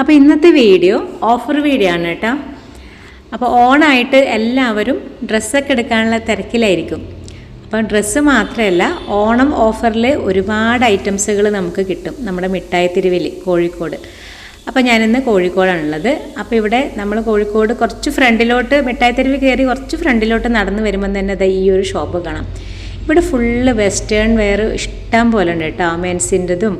അപ്പോൾ ഇന്നത്തെ video offer video ആണ് കേട്ടോ. അപ്പോൾ ഓണായിട്ട് എല്ലാവരും ഡ്രസ്സൊക്കെ എടുക്കാനുള്ള തിരക്കിലായിരിക്കും. അപ്പോൾ ഡ്രസ്സ് മാത്രമല്ല, ഓണം ഓഫറിൽ ഒരുപാട് ഐറ്റംസുകൾ നമുക്ക് കിട്ടും നമ്മുടെ മിഠായി തെരുവിൽ കോഴിക്കോട്. അപ്പോൾ ഞാനിന്ന് കോഴിക്കോടാണുള്ളത്. അപ്പോൾ ഇവിടെ നമ്മൾ കോഴിക്കോട് കുറച്ച് ഫ്രണ്ടിലോട്ട് മിഠായി തെരുവ് കയറി കുറച്ച് ഫ്രണ്ടിലോട്ട് നടന്ന് വരുമ്പോൾ തന്നെ ഈ ഒരു ഷോപ്പ് കാണാം. ഇവിടെ ഫുള്ള് വെസ്റ്റേൺ വെയർ ഇഷ്ടം പോലെ ഉണ്ട് കേട്ടോ. മെൻസിൻ്റെതും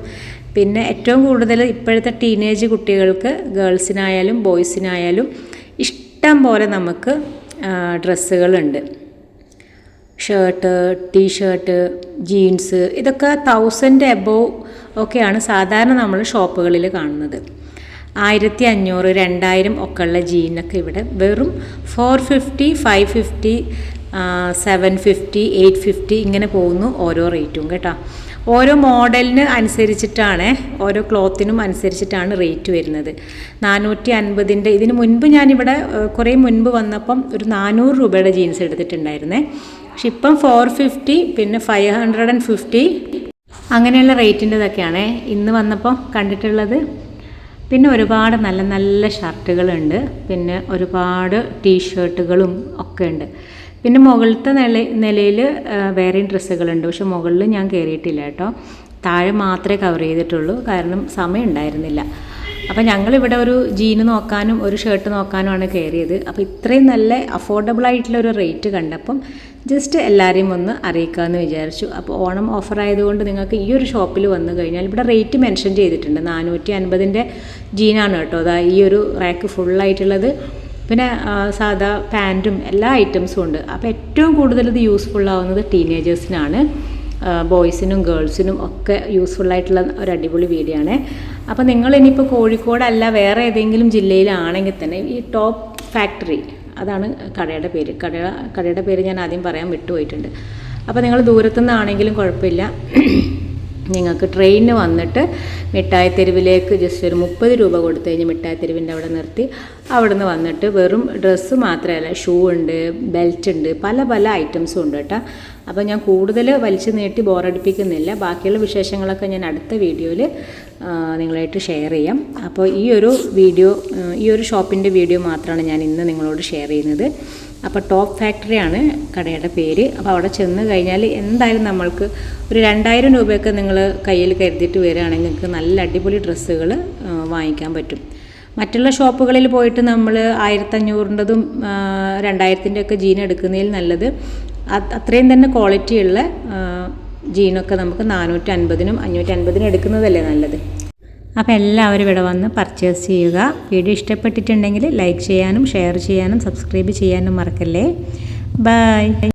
പിന്നെ ഏറ്റവും കൂടുതൽ ഇപ്പോഴത്തെ ടീനേജ് കുട്ടികൾക്ക് ഗേൾസിനായാലും ബോയ്സിനായാലും ഇഷ്ടം പോലെ നമുക്ക് ഡ്രസ്സുകളുണ്ട്. ഷർട്ട്, ടീഷർട്ട്, ജീൻസ്, ഇതൊക്കെ 1000 എബോവ് ഒക്കെയാണ് സാധാരണ നമ്മൾ ഷോപ്പുകളിൽ കാണുന്നത്. 1500, 2000 ഒക്കെ ഉള്ള ജീനൊക്കെ ഇവിടെ വെറും 450, 550, 750, 850 ഇങ്ങനെ പോകുന്നു ഓരോ റേറ്റും കേട്ടോ. ഓരോ മോഡലിന് അനുസരിച്ചിട്ടാണ്, ഓരോ ക്ലോത്തിനും അനുസരിച്ചിട്ടാണ് റേറ്റ് വരുന്നത്. 450 ഇതിന് മുൻപ് ഞാനിവിടെ കുറേ മുൻപ് വന്നപ്പം ഒരു 400 രൂപയുടെ ജീൻസ് എടുത്തിട്ടുണ്ടായിരുന്നേ. പക്ഷെ ഇപ്പം 450, പിന്നെ 550 അങ്ങനെയുള്ള റേറ്റിൻ്റെതൊക്കെയാണ് ഇന്ന് വന്നപ്പോൾ കണ്ടിട്ടുള്ളത്. പിന്നെ ഒരുപാട് നല്ല നല്ല ഷർട്ടുകളുണ്ട്, പിന്നെ ഒരുപാട് ടീഷർട്ടുകളും ഒക്കെ ഉണ്ട്. പിന്നെ മുകളിലത്തെ നിലയിൽ വേറെയും ഡ്രസ്സുകളുണ്ട്. പക്ഷെ മുകളിൽ ഞാൻ കയറിയിട്ടില്ല കേട്ടോ. താഴെ മാത്രമേ കവർ ചെയ്തിട്ടുള്ളൂ, കാരണം സമയം ഉണ്ടായിരുന്നില്ല. അപ്പോൾ ഞങ്ങളിവിടെ ഒരു ജീന് നോക്കാനും ഒരു ഷർട്ട് നോക്കാനുമാണ് കയറിയത്. അപ്പോൾ ഇത്രയും നല്ല അഫോർഡബിൾ ആയിട്ടുള്ള ഒരു റേറ്റ് കണ്ടപ്പം ജസ്റ്റ് എല്ലാവരെയും ഒന്ന് അറിയിക്കാമെന്ന് വിചാരിച്ചു. അപ്പോൾ ഓണം ഓഫർ ആയതുകൊണ്ട് നിങ്ങൾക്ക് ഈ ഒരു ഷോപ്പിൽ വന്നു കഴിഞ്ഞാൽ ഇവിടെ റേറ്റ് മെൻഷൻ ചെയ്തിട്ടുണ്ട്. 450 ജീനാണ് കേട്ടോ. അതാ ഈ ഒരു റാക്ക് ഫുള്ളായിട്ടുള്ളത്. പിന്നെ സാധാ പാൻറ്റും എല്ലാ ഐറ്റംസും ഉണ്ട്. അപ്പോൾ ഏറ്റവും കൂടുതൽ ഇത് യൂസ്ഫുള്ളാവുന്നത് ടീനേജേഴ്സിനാണ്. ബോയ്സിനും ഗേൾസിനും ഒക്കെ യൂസ്ഫുള്ളായിട്ടുള്ള ഒരു അടിപൊളി വീഡിയോ ആണ്. അപ്പോൾ നിങ്ങൾ ഇനിയിപ്പോൾ കോഴിക്കോടല്ല വേറെ ഏതെങ്കിലും ജില്ലയിലാണെങ്കിൽ തന്നെ ഈ ടോപ്പ് ഫാക്ടറി, അതാണ് കടയുടെ പേര്. കടയുടെ പേര് ഞാൻ ആദ്യം പറയാൻ വിട്ടുപോയിട്ടുണ്ട്. അപ്പോൾ നിങ്ങൾ ദൂരത്തുനിന്നാണെങ്കിലും കുഴപ്പമില്ല, നിങ്ങൾക്ക് ട്രെയിനിന് വന്നിട്ട് മിഠായി തെരുവിലേക്ക് ജസ്റ്റ് ഒരു 30 രൂപ കൊടുത്തു കഴിഞ്ഞ് മിഠായി തെരുവിൻ്റെ അവിടെ നിർത്തി അവിടെ നിന്ന് വന്നിട്ട് വെറും ഡ്രസ്സ് മാത്രമല്ല, ഷൂ ഉണ്ട്, ബെൽറ്റ് ഉണ്ട്, പല പല ഐറ്റംസും ഉണ്ട് കേട്ടോ. അപ്പോൾ ഞാൻ കൂടുതൽ വലിച്ചു നീട്ടി ബോറടിപ്പിക്കുന്നില്ല. ബാക്കിയുള്ള വിശേഷങ്ങളൊക്കെ ഞാൻ അടുത്ത വീഡിയോയിൽ നിങ്ങളായിട്ട് ഷെയർ ചെയ്യാം. അപ്പോൾ ഈ ഒരു ഷോപ്പിൻ്റെ വീഡിയോ മാത്രമാണ് ഞാൻ ഇന്ന് നിങ്ങളോട് ഷെയർ ചെയ്യുന്നത്. അപ്പോൾ ടോപ്പ് ഫാക്ടറിയാണ് കടയുടെ പേര്. അപ്പോൾ അവിടെ ചെന്ന് കഴിഞ്ഞാൽ എന്തായാലും നമ്മൾക്ക് ഒരു 2000 രൂപയൊക്കെ നിങ്ങൾ കയ്യിൽ കരുതിയിട്ട് വരികയാണെങ്കിൽ നിങ്ങൾക്ക് നല്ല അടിപൊളി ഡ്രസ്സുകൾ വാങ്ങിക്കാൻ പറ്റും. മറ്റുള്ള ഷോപ്പുകളിൽ പോയിട്ട് നമ്മൾ 1500-ൻ്റെതും 2000-ൻ്റെ ഒക്കെ ജീൻ എടുക്കുന്നതിൽ നല്ലത് അത്രയും തന്നെ ക്വാളിറ്റിയുള്ള ജീനൊക്കെ നമുക്ക് 450-നും 550-നും എടുക്കുന്നതല്ലേ നല്ലത്. അപ്പോൾ എല്ലാവരും ഇവിടെ വന്ന് പർച്ചേസ് ചെയ്യുക. വീഡിയോ ഇഷ്ടപ്പെട്ടിട്ടുണ്ടെങ്കിൽ ലൈക്ക് ചെയ്യാനും ഷെയർ ചെയ്യാനും സബ്സ്ക്രൈബ് ചെയ്യാനും മറക്കല്ലേ. ബൈ.